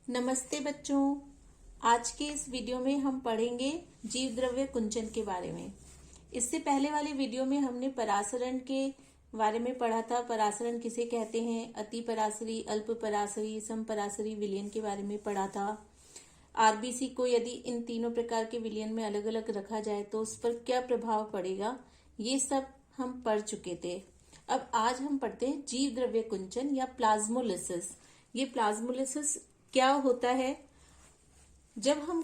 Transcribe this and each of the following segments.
नमस्ते बच्चों। आज के इस वीडियो में हम पढ़ेंगे जीव द्रव्य कुंचन के बारे में। इससे पहले वाले वीडियो में हमने परासरण के बारे में पढ़ा था। परासरण किसे कहते हैं, अति परासरी, अल्प परासरी, सम परासरी विलयन के बारे में पढ़ा था। आरबीसी को यदि इन तीनों प्रकार के विलयन में अलग अलग रखा जाए तो उस पर क्या प्रभाव पड़ेगा, ये सब हम पढ़ चुके थे। अब आज हम पढ़ते हैं जीव द्रव्य कुंचन या प्लाज्मोलिसिस। ये प्लाज्मोलिसिस क्या होता है? जब हम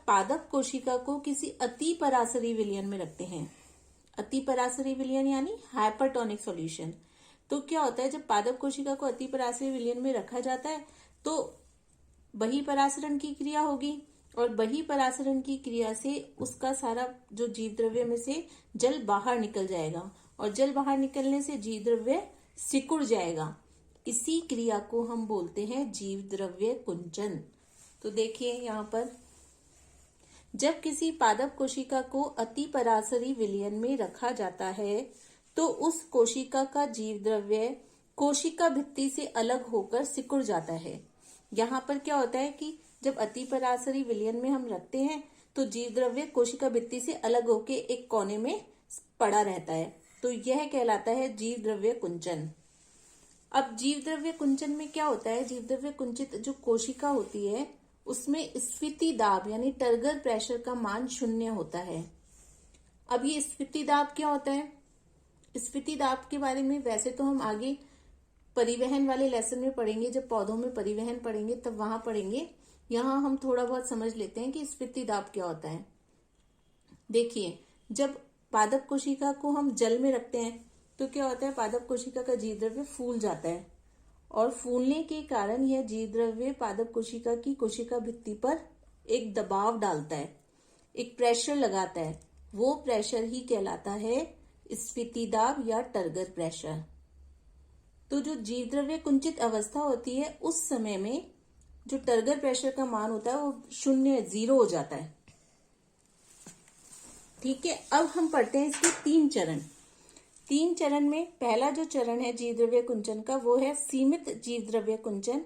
पादप कोशिका को किसी अति परासरी विलयन में रखते हैं। अति परासरी विलयन यानी हाइपरटोनिक सॉल्यूशन। तो क्या होता है, जब पादप कोशिका को अति परासरी विलयन में रखा जाता है तो बहिःपरासरण की क्रिया होगी और बहिःपरासरण की क्रिया से उसका सारा जो जीव द्रव्य में से जल बाहर निकल जाएगा और जल बाहर निकलने से जीव द्रव्य सिकुड़ जाएगा। इसी क्रिया को हम बोलते हैं जीव द्रव्य कुंचन। तो देखिए यहाँ पर, जब किसी पादप कोशिका को अति परासरी विलयन में रखा जाता है तो उस कोशिका का जीव द्रव्य कोशिका भित्ति से अलग होकर सिकुड़ जाता है। यहाँ पर क्या होता है कि जब अति परासरी विलयन में हम रखते हैं तो जीव द्रव्य कोशिका भित्ति से अलग होकर एक कोने में पड़ा रहता है। तो यह कहलाता है जीव द्रव्य कुंचन। अब जीव द्रव्य कुंचन में क्या होता है, जीव द्रव्य कुंचित जो कोशिका होती है उसमें स्फीति दाब यानी टर्गर प्रेशर का मान 0 होता है। अब ये स्फीति दाब क्या होता है? स्फीति दाब के बारे में वैसे तो हम आगे परिवहन वाले लेसन में पढ़ेंगे, जब पौधों में परिवहन पढ़ेंगे तब वहां पढ़ेंगे। यहाँ हम थोड़ा बहुत समझ लेते हैं कि स्फीति दाब क्या होता है। देखिए, जब पादप कोशिका को हम जल में रखते हैं तो क्या होता है, पादप कोशिका का जीव द्रव्य फूल जाता है और फूलने के कारण यह जीव द्रव्य पादप कोशिका की कोशिका भित्ति पर एक दबाव डालता है, एक प्रेशर लगाता है। वो प्रेशर ही कहलाता है स्फीति दाब या टर्गर प्रेशर। तो जो जीव द्रव्य कुंचित अवस्था होती है उस समय में जो टर्गर प्रेशर का मान होता है वो 0 हो जाता है। ठीक है, अब हम पढ़ते हैं इसके 3 चरण। 3 चरण में पहला जो चरण है जीव द्रव्य कुंचन का वो है सीमित जीव द्रव्य कुंचन,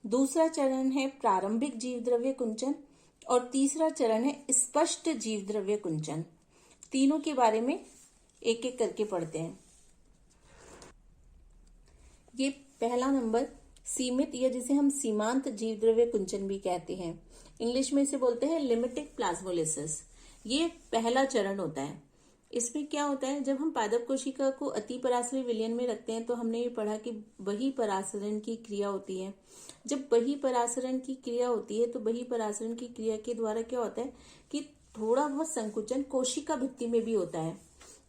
दूसरा चरण है प्रारंभिक जीव द्रव्य कुंचन और तीसरा चरण है स्पष्ट जीव द्रव्य कुंचन। तीनों के बारे में एक एक करके पढ़ते हैं। ये पहला नंबर सीमित या जिसे हम सीमांत जीव द्रव्य कुंचन भी कहते हैं, इंग्लिश में इसे बोलते हैं लिमिटेड प्लाज्मोलिसिस। ये पहला चरण होता है। इसमें क्या होता है, जब हम पादप कोशिका को अति परासरी विलयन में रखते हैं तो हमने ये पढ़ा कि बहिःपरासरण की क्रिया होती है। जब बहिःपरासरण की क्रिया होती है तो बहिःपरासरण की क्रिया के द्वारा क्या होता है कि थोड़ा बहुत संकुचन कोशिका भित्ति में भी होता है।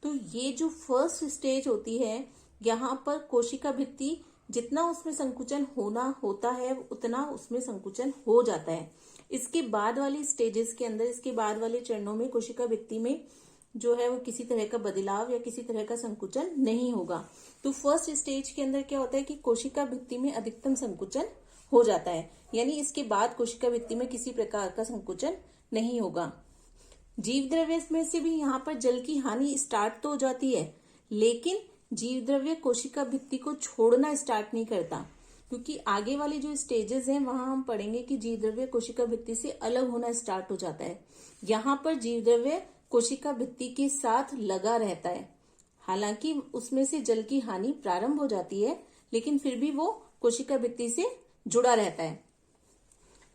तो ये जो फर्स्ट स्टेज होती है, यहाँ पर कोशिका भित्ति जितना उसमें संकुचन होना होता है उतना उसमें संकुचन हो जाता है। इसके बाद वाली स्टेजेस के अंदर, इसके बाद वाले चरणों में कोशिका भित्ति में जो है वो किसी तरह का बदलाव या किसी तरह का संकुचन नहीं होगा। तो फर्स्ट स्टेज के अंदर क्या होता है कि कोशिका भित्ति में अधिकतम संकुचन हो जाता है, यानी इसके बाद कोशिका भित्ति में किसी प्रकार का संकुचन नहीं होगा। जीव द्रव्य में से भी यहाँ पर जल की हानि स्टार्ट तो हो जाती है, लेकिन जीव द्रव्य कोशिका भित्ति को छोड़ना स्टार्ट नहीं करता, क्योंकि आगे वाले जो स्टेजेस हैं वहां हम पढ़ेंगे कि जीव द्रव्य कोशिका भित्ति से अलग होना स्टार्ट हो जाता है। यहाँ पर जीव द्रव्य कोशिका भित्ति के साथ लगा रहता है। हालांकि उसमें से जल की हानि प्रारंभ हो जाती है, लेकिन फिर भी वो कोशिका भित्ति से जुड़ा रहता है।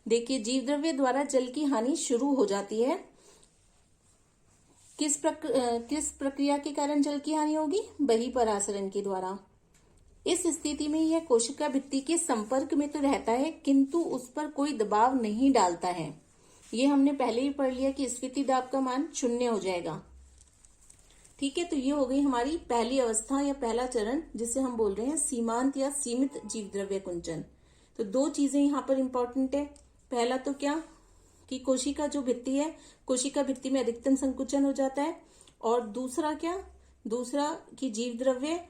देखिए, जीव द्रव्य द्वारा जल की हानि शुरू हो जाती है। किस प्रक्रिया के कारण जल की हानि होगी? बहिःपरासरण के द्वारा। इस स्थिति में यह कोशिका भित्ति के संपर्क में तो रहता है किंतु उस पर कोई दबाव नहीं डालता है। ये हमने पहले ही पढ़ लिया कि स्फीति दाब का मान 0 हो जाएगा। ठीक है, तो ये हो गई हमारी पहली अवस्था या पहला चरण, जिसे हम बोल रहे हैं सीमांत या सीमित जीव द्रव्य कुंचन। तो 2 चीजें यहाँ पर इंपॉर्टेंट है। पहला तो क्या कि कोशिका जो भित्ति है, कोशिका भित्ति में अधिकतम संकुचन हो जाता है, और दूसरा क्या, दूसरा कि जीव द्रव्य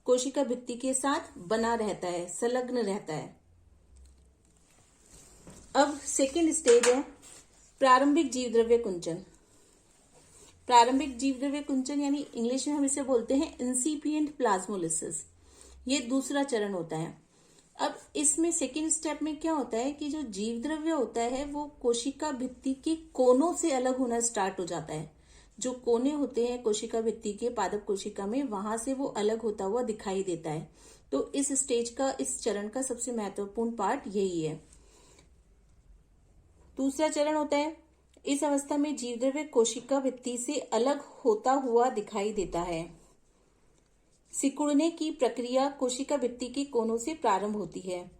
कोशिका भित्ति के साथ बना रहता है, संलग्न रहता है। अब सेकेंड स्टेज है प्रारंभिक जीव द्रव्य कुंचन। प्रारंभिक जीव द्रव्य कुंचन यानी इंग्लिश में हम इसे बोलते हैं इंसिपिएंट प्लाज्मोलिसिस। ये दूसरा चरण होता है। अब इसमें सेकेंड स्टेप में क्या होता है कि जो जीव द्रव्य होता है वो कोशिका भित्ति के कोनों से अलग होना स्टार्ट हो जाता है। जो कोने होते हैं कोशिका भित्ति के पादप कोशिका में, वहां से वो अलग होता हुआ दिखाई देता है। तो इस स्टेज का, इस चरण का सबसे महत्वपूर्ण पार्ट यही है। दूसरा चरण होता है, इस अवस्था में जीव द्रव्य कोशिका भित्ति से अलग होता हुआ दिखाई देता है। सिकुड़ने की प्रक्रिया कोशिका भित्ति के कोनों से प्रारंभ होती है।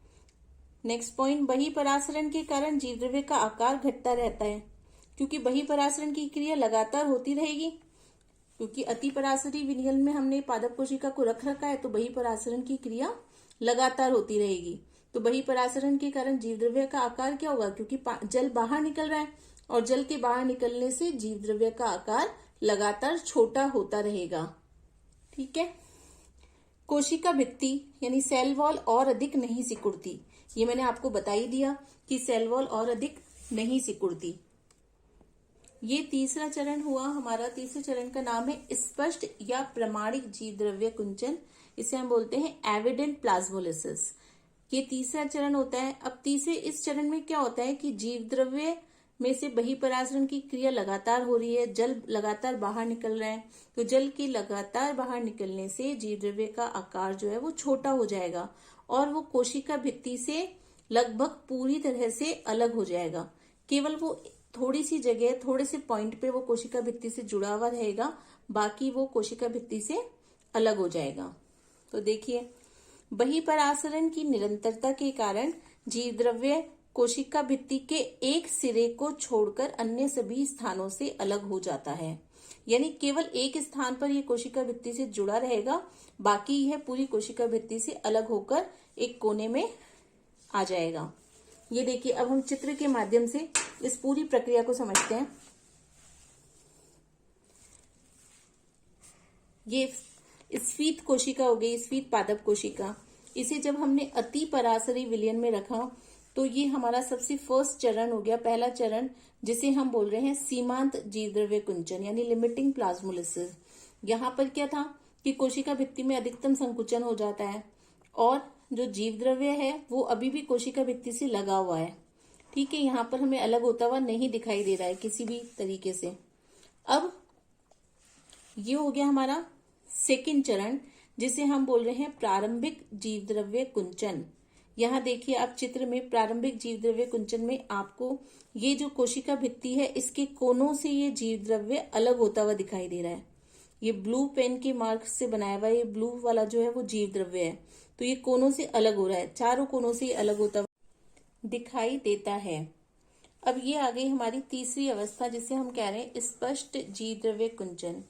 नेक्स्ट पॉइंट, बहिःपरासरण के कारण जीव द्रव्य का आकार घटता रहता है, क्योंकि बहिःपरासरण की क्रिया लगातार होती रहेगी। क्योंकि अतिपरासरी विलयन में हमने पादप कोशिका को रख रखा है, तो बहिःपरासरण की क्रिया लगातार होती रहेगी। तो बहिःपरासरण के कारण जीव द्रव्य का आकार क्या होगा, क्योंकि जल बाहर निकल रहा है और जल के बाहर निकलने से जीव द्रव्य का आकार लगातार छोटा होता रहेगा। ठीक है। कोशिका भित्ति यानी सेल वॉल और अधिक नहीं सिकुड़ती। ये मैंने आपको बता ही दिया कि सेल वॉल और अधिक नहीं सिकुड़ती। ये तीसरा चरण हुआ हमारा। तीसरे चरण का नाम है स्पष्ट या प्रमाणिक जीव द्रव्य कुंचन। इसे हम बोलते हैं एविडेंट प्लाज्मोलिसिस। ये तीसरा चरण होता है। अब इस चरण में क्या होता है कि जीव द्रव्य में से बहिःपरासरण की क्रिया लगातार हो रही है, जल लगातार बाहर निकल रहा है। तो जल के लगातार बाहर निकलने से जीव द्रव्य का आकार जो है वो छोटा हो जाएगा और वो कोशिका भित्ति से लगभग पूरी तरह से अलग हो जाएगा। केवल वो थोड़ी सी जगह, थोड़े से पॉइंट पे वो कोशिका भित्ति से जुड़ा हुआ रहेगा, बाकी वो कोशिका भित्ति से अलग हो जाएगा। तो देखिए, बहिःपरासरण की निरंतरता के कारण जीव द्रव्य कोशिका भित्ति के एक सिरे को छोड़कर अन्य सभी स्थानों से अलग हो जाता है। यानी केवल एक स्थान पर यह कोशिका भित्ति से जुड़ा रहेगा, बाकी यह पूरी कोशिका भित्ति से अलग होकर एक कोने में आ जाएगा। ये देखिए, अब हम चित्र के माध्यम से इस पूरी प्रक्रिया को समझते हैं। ये स्फीत कोशिका हो गई, स्फीत पादप कोशिका। इसे जब हमने अति परासरी विलयन में रखा तो ये हमारा सबसे फर्स्ट चरण हो गया, पहला चरण, जिसे हम बोल रहे हैं सीमांत जीव द्रव्य कुंचन यानी लिमिटिंग प्लाज्मोलिसिस। यहाँ पर क्या था कि कोशिका भित्ति में अधिकतम संकुचन हो जाता है और जो जीव द्रव्य है वो अभी भी कोशिका भित्ति से लगा हुआ है। ठीक है, यहाँ पर हमें अलग होता हुआ नहीं दिखाई दे रहा है किसी भी तरीके से। अब ये हो गया हमारा सेकंड चरण, जिसे हम बोल रहे हैं प्रारंभिक जीव द्रव्य कुंचन। यहाँ देखिए, आप चित्र में प्रारंभिक जीव द्रव्य कुंचन में आपको ये जो कोशिका भित्ति है इसके कोनों से ये जीव द्रव्य अलग होता हुआ दिखाई दे रहा है। ये ब्लू पेन के मार्क से बनाया हुआ ये ब्लू वाला जो है वो जीव द्रव्य है। तो ये कोनों से अलग हो रहा है, चारों कोनों से अलग होता हुआ दिखाई देता है। अब ये आ गई हमारी तीसरी अवस्था, जिसे हम कह रहे हैं स्पष्ट जीव द्रव्य कुंचन।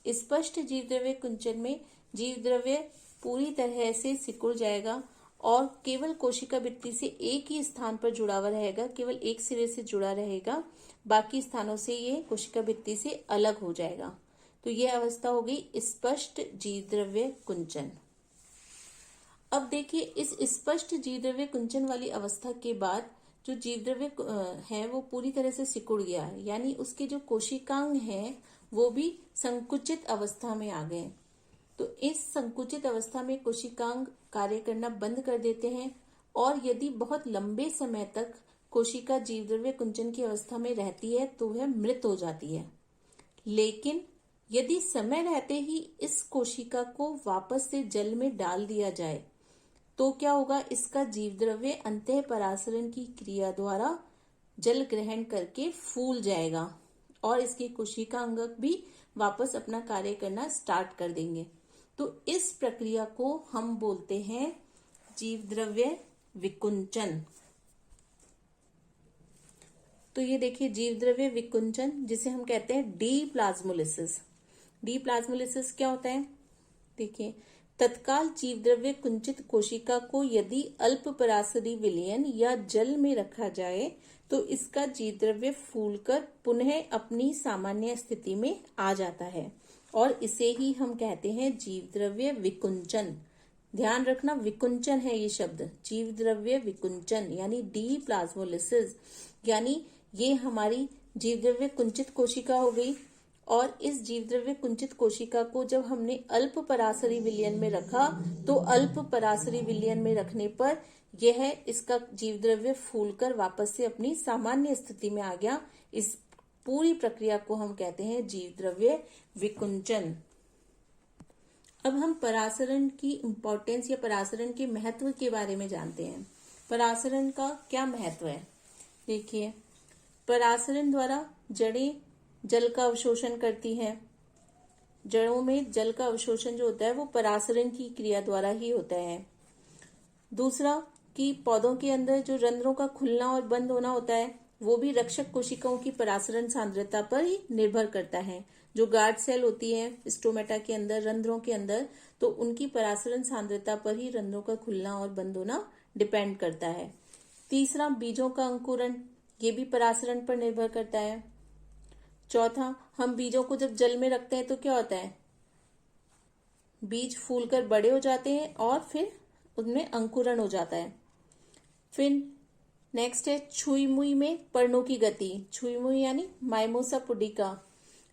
स्पष्ट जीव द्रव्य कुंचन में जीव द्रव्य पूरी तरह से सिकुड़ जाएगा और केवल कोशिका भित्ति से एक ही स्थान पर जुड़ा हुआ रहेगा, केवल एक सिरे से जुड़ा रहेगा, बाकी स्थानों से ये कोशिका भित्ति से अलग हो जाएगा। तो ये अवस्था हो गई स्पष्ट जीव द्रव्य कुंचन। अब देखिए, इस स्पष्ट जीव द्रव्य कुंचन वाली अवस्था के बाद जो जीव द्रव्य है वो पूरी तरह से सिकुड़ गया है, यानी उसके जो कोशिकांग हैं वो भी संकुचित अवस्था में आ गए। तो इस संकुचित अवस्था में कोशिकांग कार्य करना बंद कर देते हैं और यदि बहुत लंबे समय तक कोशिका जीव द्रव्य कुंचन की अवस्था में रहती है तो वह मृत हो जाती है। लेकिन यदि समय रहते ही इस कोशिका को वापस से जल में डाल दिया जाए तो क्या होगा, इसका जीव द्रव्य अंतः परासरण की क्रिया द्वारा जल ग्रहण करके फूल जाएगा और इसके कोशिका अंगक भी वापस अपना कार्य करना स्टार्ट कर देंगे। तो इस प्रक्रिया को हम बोलते हैं जीव द्रव्य विकुंचन। तो ये देखिए, जीव द्रव्य विकुंचन, जिसे हम कहते हैं डीप्लाज्मोलिसिस। डीप्लाज्मोलिसिस क्या होता है? देखिए, तत्काल जीव द्रव्य कुंचित कोशिका को यदि अल्प परासरी विलयन या जल में रखा जाए तो इसका जीव द्रव्य फूलकर पुनः अपनी सामान्य स्थिति में आ जाता है और इसे ही हम कहते हैं जीव द्रव्य विकुंचन। ध्यान रखना, विकुंचन है ये शब्द, जीव द्रव्य विकुंचन यानी डीप्लाज्मोलिसिस। यानी ये हमारी जीव द्रव्य कुंचित कोशिका हो गई और इस जीवद्रव्य कुंचित कोशिका को जब हमने अल्प परासरी विलयन में रखा तो अल्प परासरी विलयन में रखने पर यह इसका जीवद्रव्य फूलकर वापस से अपनी सामान्य स्थिति में आ गया। इस पूरी प्रक्रिया को हम कहते हैं जीवद्रव्य विकुंचन। अब हम परासरण की इम्पोर्टेंस या परासरण के महत्व के बारे में जानते हैं। परासरण का क्या महत्व है? देखिए, परासरण द्वारा जड़ें जल का अवशोषण करती हैं। जड़ों में जल का अवशोषण जो होता है वो परासरण की क्रिया द्वारा ही होता है। दूसरा कि पौधों के अंदर जो रंध्रों का खुलना और बंद होना होता है वो भी रक्षक कोशिकाओं की परासरण सांद्रता पर ही निर्भर करता है। जो गार्ड सेल होती है स्टोमेटा के अंदर, रंध्रों के अंदर, तो उनकी परासरण सांद्रता पर ही रंध्रों का खुलना और बंद होना डिपेंड करता है। तीसरा, बीजों का अंकुरण, ये भी परासरण पर निर्भर करता है। चौथा, हम बीजों को जब जल में रखते हैं तो क्या होता है, बीज फूलकर बड़े हो जाते हैं और फिर उनमें अंकुरण हो जाता है। फिर नेक्स्ट है छुई मुई में पर्णों की गति। छुई मुई यानी माइमोसा पुडिका।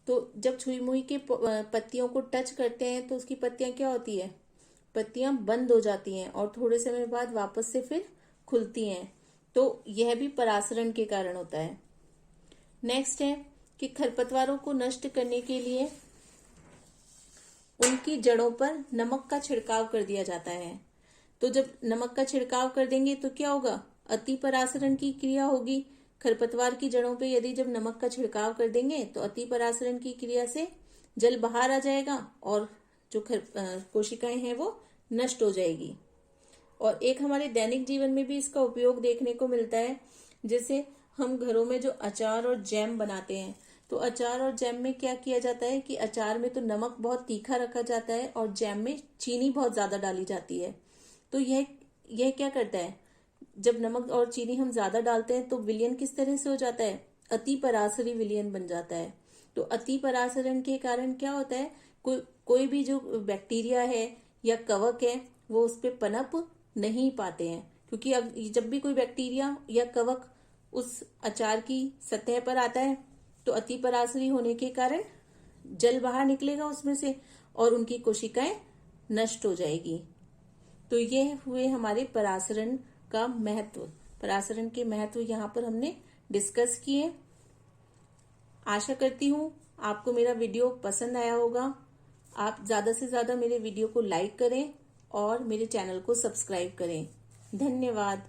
तो जब छुई मुई के पत्तियों को टच करते हैं तो उसकी पत्तियां क्या होती है, पत्तियां बंद हो जाती हैं और थोड़े समय बाद वापस से फिर खुलती हैं। तो यह भी परासरण के कारण होता है। नेक्स्ट है कि खरपतवारों को नष्ट करने के लिए उनकी जड़ों पर नमक का छिड़काव कर दिया जाता है। तो जब नमक का छिड़काव कर देंगे तो क्या होगा, अति परासरण की क्रिया होगी। खरपतवार की जड़ों पे यदि जब नमक का छिड़काव कर देंगे तो अति परासरण की क्रिया से जल बाहर आ जाएगा और जो कोशिकाएं हैं वो नष्ट हो जाएगी। और एक हमारे दैनिक जीवन में भी इसका उपयोग देखने को मिलता है। जैसे हम घरों में जो अचार और जैम बनाते हैं, तो अचार और जैम में क्या किया जाता है कि अचार में तो नमक बहुत तीखा रखा जाता है और जैम में चीनी बहुत ज्यादा डाली जाती है। तो यह क्या करता है, जब नमक और चीनी हम ज्यादा डालते हैं तो विलयन किस तरह से हो जाता है, अति परासरी विलयन बन जाता है। तो अति परासरण के कारण क्या होता है, कोई भी जो बैक्टीरिया है या कवक है वो उस पर पनप नहीं पाते हैं। क्योंकि अब जब भी कोई बैक्टीरिया या कवक उस अचार की सतह पर आता है तो अति परासरी होने के कारण जल बाहर निकलेगा उसमें से और उनकी कोशिकाएं नष्ट हो जाएगी। तो ये हुए हमारे परासरण का महत्व। परासरण के महत्व यहाँ पर हमने डिस्कस किए। आशा करती हूँ आपको मेरा वीडियो पसंद आया होगा। आप ज्यादा से ज्यादा मेरे वीडियो को लाइक करें और मेरे चैनल को सब्सक्राइब करें। धन्यवाद।